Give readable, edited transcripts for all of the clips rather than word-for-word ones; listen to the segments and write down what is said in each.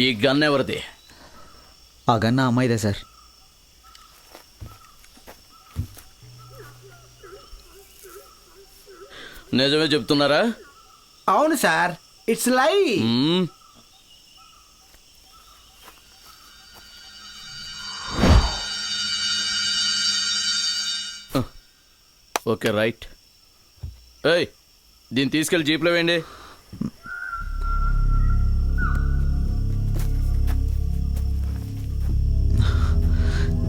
ఈ గన్ ఎవరిది? ఆ గన్ ఆ అమ్మాయిదే సార్. నిజమే చెప్తున్నారా? అవును సార్, ఇట్స్ లై. Okay right. ఏయ్, దీన్ని తీసుకెళ్ళి జీప్లో వేయండి.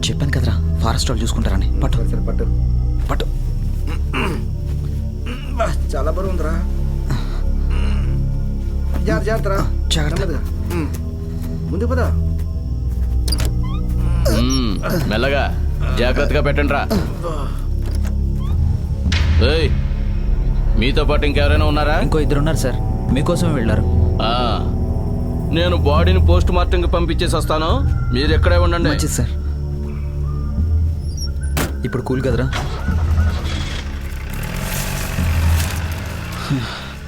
చెప్పాను కదరా, ఫారెస్ట్ వాళ్ళు చూసుకుంటారని. పట్టు సరే పట్టు పట్టు. చాలా బరువు ఉందిరా. జాగ్రత్త జాగ్రత్త. ముందు పదా. మెల్లగా జాగ్రత్తగా పెట్టండి రా. ఏయ్, మీతో పాటు ఇంకెవరైనా ఉన్నారా? ఇంకో 2 ఉన్నారు సార్, మీకోసమే వెళ్ళారు. నేను బాడీని పోస్ట్ మార్టంకి పంపించేసి వస్తాను, మీరు ఎక్కడే ఉండండి. మంచిది సార్. ఇప్పుడు కూల్ కదరా?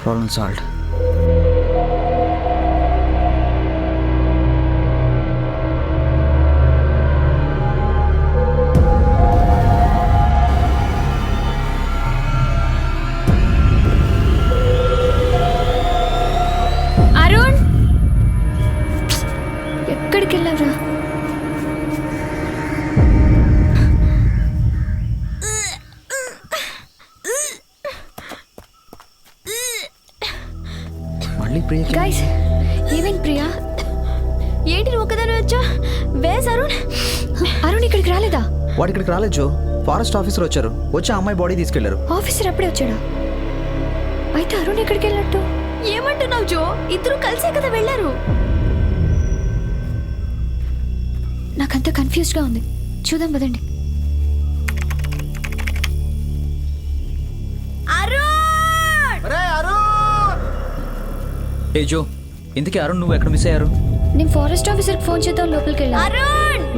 Problem solved. అరుణ్, ఎక్కడికి వెళ్ళావురా? మళ్ళీ ప్రియ గైస్, ఏమైంది ప్రియా? ఏంటి నువ్వు ఒకదాని వచ్చా? వేస్ అరుణ్. అరుణ్ ఇక్కడికి రాలేదా? వాడు ఇక్కడికి రాలేదు జో. ఫారెస్ట్ ఆఫీసర్ వచ్చారు, వచ్చి ఆ అమ్మాయి బాడీ తీసుకెళ్లారు. ఆఫీసర్ అప్పుడే వచ్చాడా? అయితే అరుణ్ ఎక్కడికి వెళ్ళినట్టు? ఏమంటున్నావు జో? ఇద్దరు కలిసే కదా వెళ్ళారు. నాకంతా కన్ఫ్యూజ్గా ఉంది. చూద్దాం పదండి. ఏ జో, ఇంతకీ అరుణ్ నువ్వు ఎక్కడ మిస్ అయ్యారు? నేను ఫారెస్ట్ ఆఫీసర్కి ఫోన్ చేద్దాం లోపలికి వెళ్ళాను.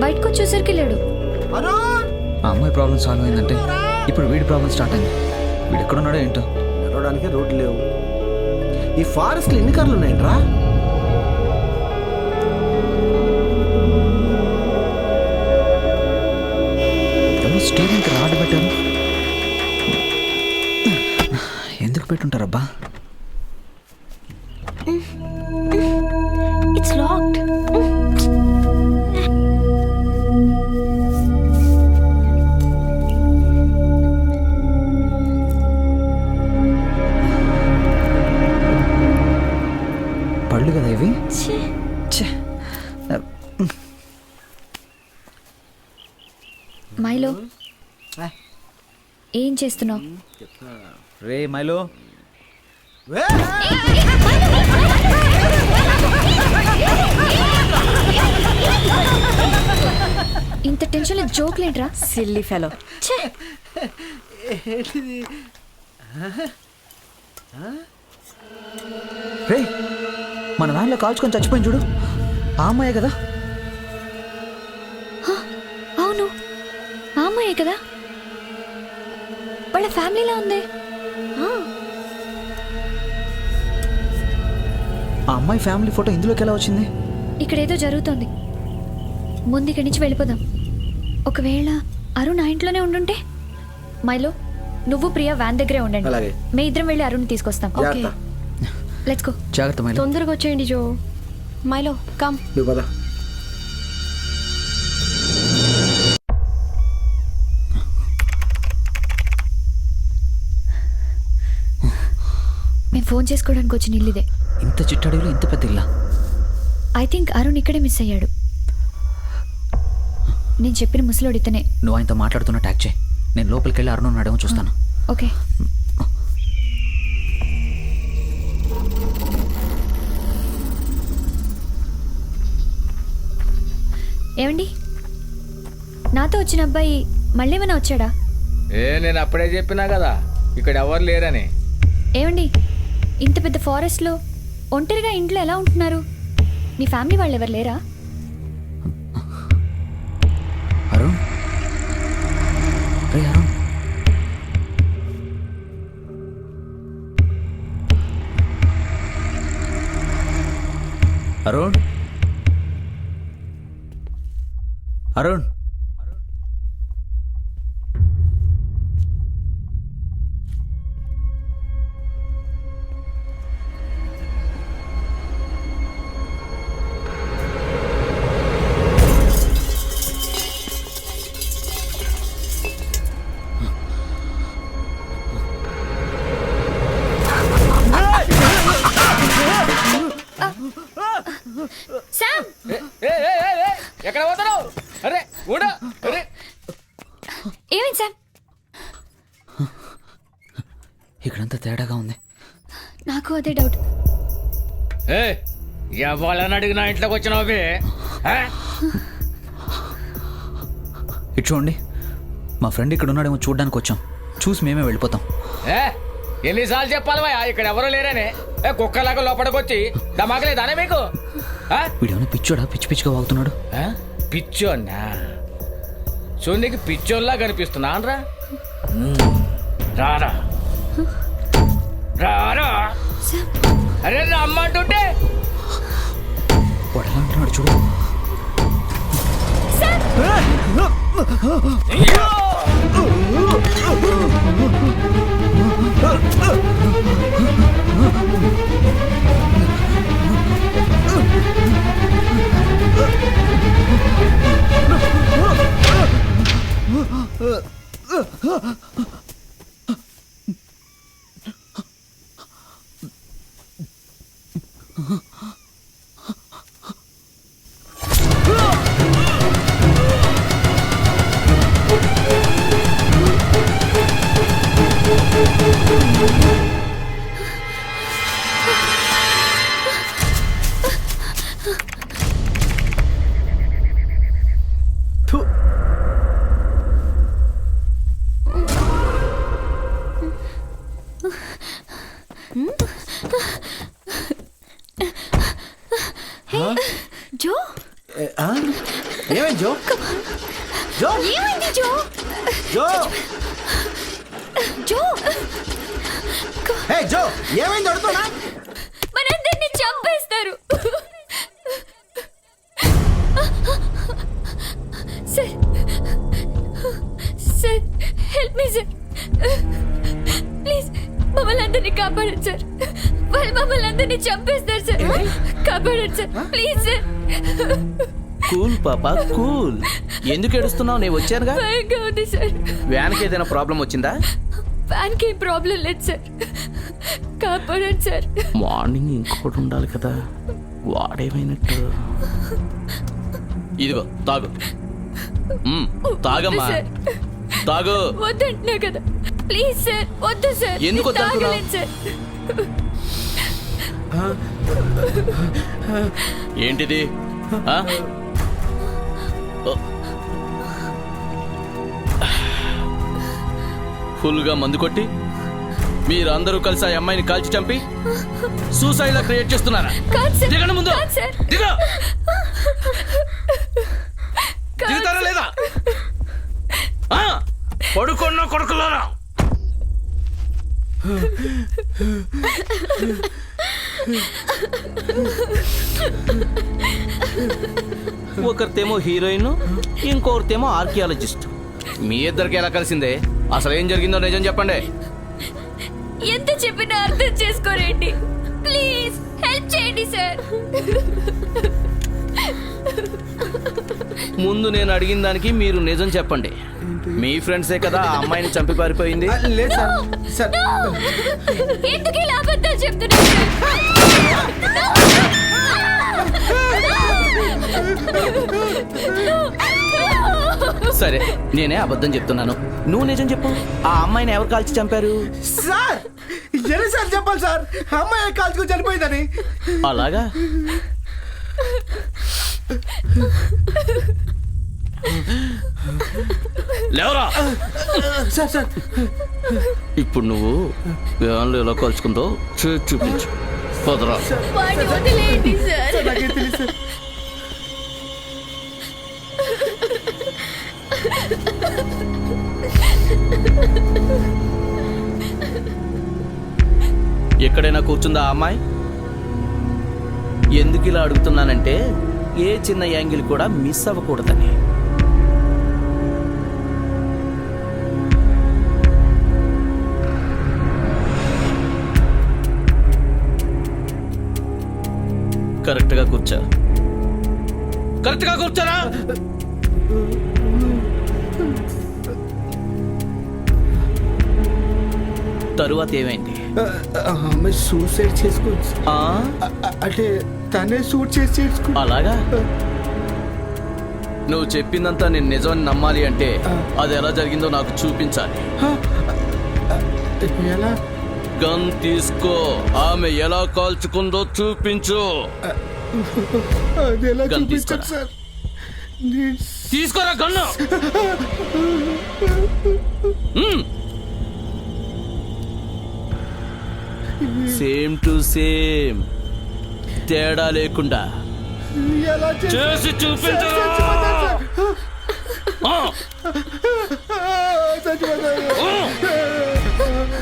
బయటకు వచ్చేసరికి వెళ్ళాడు. ఆ అమ్మాయి ప్రాబ్లం సాల్వ్ అయిందంటే ఇప్పుడు వీడి ప్రాబ్లం స్టార్ట్ అయింది. వీడు ఎక్కడున్నాడో ఏంటో. నడవడానికి రోడ్లు లేవు. ఈ ఫారెస్ట్ లో ఎన్ని కార్లు ఉన్నాయంట్రా? ఎవరు స్టీరింగ్కి రాడ్ పెట్టారు? ఎందుకు పెట్టుంటారబ్బా? It's locked. పళ్ళు కదా ఇవి. మైలో, ఏం చేస్తున్నావు? రే మైలో, ఇంత టెన్షన్ జోక్లేంట్రా? Silly fellow. రే మన వ్యాన్లో కాల్చుకొని చచ్చిపోయింది చూడు, ఆ అమ్మాయే కదా? అవును, ఆ అమ్మాయే కదా. వాళ్ళ ఫ్యామిలీలా ఉంది. ఆ అమ్మాయి ఫ్యామిలీ ఫోటో ఇందులోకి ఎలా వచ్చింది? ఇక్కడ ఏదో జరుగుతోంది. ముందు ఇక్కడి నుంచి వెళ్ళిపోదాం. ఒకవేళ అరుణ్ ఆ ఇంట్లోనే ఉండుంటే? మైలో, నువ్వు ప్రియా వ్యాన్ దగ్గరే ఉండండి. అలాగే. మే ఇద్దరం వెళ్ళి అరుణ్ తీసుకొస్తాం. Okay, let's go. జాగ్రత్త మైలో. తొందరగా వచ్చేయండి జో. మైలో కమ్. నువ్వు పద. మేము ఫోన్ చేసుకోవడానికి వచ్చిన ఇల్లు ఇదే. ఇంత చిట్టడిలో ఇంత పెద్ద ఇల్లా? ఐ థింక్ అరుణ్ ఇక్కడే మిస్ అయ్యాడు. నేను చెప్పిన ముసలోడు ఇతనే. నువ్వు ఆయనతో మాట్లాడుతున్న ట్యాక్ చేయి, నేను లోపలికి వెళ్ళి అరుణ్ ఉన్నాడేమో చూస్తాను. ఓకే. ఏమండి, నాతో వచ్చిన అబ్బాయి మళ్ళీ ఏమైనా వచ్చాడా? నేను అప్పుడే చెప్పినా కదా ఇక్కడ ఎవరు లేరని. ఏమండి, ఇంత పెద్ద ఫారెస్ట్లో ఒంటరిగా ఇంట్లో ఎలా ఉంటున్నారు? నీ ఫ్యామిలీ వాళ్ళు ఎవరు లేరా? అరుణ్, రే అరుణ్, అరుణ్, అరుణ్, శామ్ ఎక్కడ పోతారు? అరే ఊడా అరే ఏమైంది శామ్? ఇక్కడంతా తేడాగా ఉంది. నాకు అదే డౌట్. ఎవళ్ళని అడిగినా ఇంట్లోకి వచ్చినావు బే? ఇటు చూడండి, మా ఫ్రెండ్ ఇక్కడ ఉన్నాడేమో చూడడానికి వచ్చాం. చూసి మేమే వెళ్ళిపోతాం. ఎన్నిసార్లు చెప్పాలి భయ ఇక్కడ ఎవరు లేరని? కుక్కలాగా లోపలికొచ్చి దమాకలేదానే మీకు? వీడేమైనా పిచ్చోడా? పిచ్చి పిచ్చిగా వాగుతున్నాడు. పిచ్చోన్నా చూడనికి పిచ్చోల్లా కనిపిస్తున్నా రా. రారా రారా. అరే రమ్మంటుంటే వాడు ఎలా అంటున్నాడు చూడు. జో, ఏమైంది జో? జో ఏమైంది జో? జో జో, హే జో, ఏమైంది అడుగుతున్నా? మనందరినీ చంపేస్తారు. Sir sir, help me sir, please మమ్మల్ని అందరినీ కాపాడండి సార్. వాళ్ళు మమ్మల్ని అందరినీ చంపేస్తారు సార్. కాపాడండి సార్, ప్లీజ్ సార్. కూల్ పాపా కూల్. ఎందుకు ఏడుస్తున్నావు? నేను వచ్చానుగా. భయంగా ఉంది సార్. వ్యాన్కి ఏదైనా ప్రాబ్లం వచ్చిందా? ఫ్యాన్కి ఏం ప్రాబ్లం లేదు సార్. కాపాడండి సార్. మార్నింగ్ ఇంకోటి ఉండాలి కదా, వాడేమైనట్టు. ఇదిగో తాగు. తాగమ్మా, సార్. తాగు. వద్దంటున్నా కదా, ప్లీజ్ సార్. వద్దు సార్. ఎందుకు వద్దంటున్నావ్? తాగలేను సార్. ఏంటిది? ఫుల్గా మందు కొట్టి మీరందరూ కలిసి ఆ అమ్మాయిని కాల్చి చంపి సూసైడ్ లా క్రియేట్ చేస్తున్నారా? కాదు సార్. దిగండి ముందు. కాదు సార్. దిగా. కాదు దిగుతారా లేదా? పడుకున్న కొడుకులారా. ఒకరితేమో హీరోయిన్, ఇంకొకరితేమో ఆర్కియాలజిస్ట్. మీ ఇద్దరికి ఎలా కలిసిందే? అసలు ఏం జరిగిందో నిజం చెప్పండి. ఎంత చెప్పినా అర్థం చేసుకోరేంటి? ప్లీజ్ హెల్ప్ చేయండి సార్. ముందు నేను అడిగిన దానికి మీరు నిజం చెప్పండి. మీ ఫ్రెండ్సే కదా ఆ అమ్మాయిని చంపి పారిపోయింది. లేదు సార్. సార్ ఎందుకు ఇలా అబద్ధాలు చెప్తున్నారు సార్? సరే, నేనే అబద్ధం చెప్తున్నాను. నువ్వు నిజం చెప్పు. ఆ అమ్మాయిని ఎవరు కాల్చి చంపారు? సార్ ఎన్నిసార్లు చెప్పాలి సార్, అమ్మాయి కాల్చుకుని చనిపోయిందని? అలాగా? లేవరా. సార్ సార్ ఇప్పుడు నువ్వు వ్యాన్లో ఎలా కాల్చుకుందో చూపించు. పదరా. వాడిని వదిలేయండి సార్. నాకేం తెలియదు సార్. ఎక్కడైనా కూర్చుందా ఆ అమ్మాయి? ఎందుకు ఇలా అడుగుతున్నానంటే ఏ చిన్న యాంగిల్ కూడా మిస్ అవ్వకూడదని. కరెక్ట్ గా కూర్చో. కరెక్ట్ గా కూర్చోరా. తరువాత ఏమైంది? ఆమె సూసైడ్ చేసుకోవచ్చు. ఆ అంటే తనే సూట్ చేసి చేసుకుంది. అలాగా? నువ్వు చెప్పిందంతా నేను నిజమని నమ్మాలి అంటే అది ఎలా జరిగిందో నాకు చూపించాలి. ఎలా? గన్ తీసుకో. ఆమె ఎలా కాల్చుకుందో చూపించు. అది ఎలా గన్ చూపించారు తీసుకురా. సార్? నేను తీసుకోరా గన్ను. సేమ్ టు సేమ్, తేడా లేకుండా ఎలా చేసి చూపించరా. ఆ.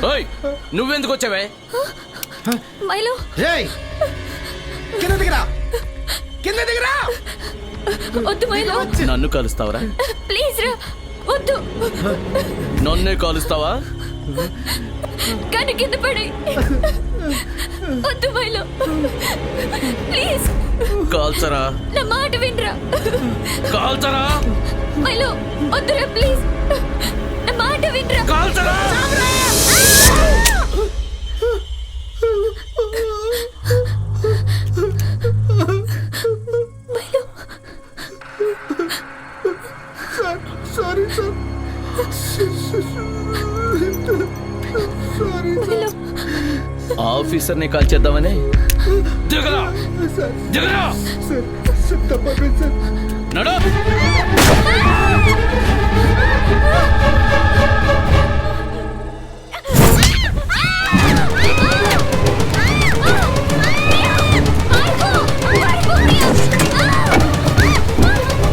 ఓయ్, నువ్వెందుకు వచ్చావే? మైలో రేయ్, కింద దిగరా, కింద దిగరా. వద్దు మైలో, నన్ను కలుస్తావరా? ప్లీజ్ రా, వద్దు. నన్నే కాలుస్తావా? కానీ కింద పడి. వద్దు మైలో, ప్లీజ్. కాల్చరా, నా మాట వినరా. కాల్చరా, మైలో వద్దురా, ప్లీజ్. నా మాట వినరా. కాల్చరా. సారీ సార్, సారీ మైలో, ఆఫీసర్ని కాల్చేద్దామని. దిగరా, సార్, దిగరా. సార్, తప్పైపోయింది సార్. నడు.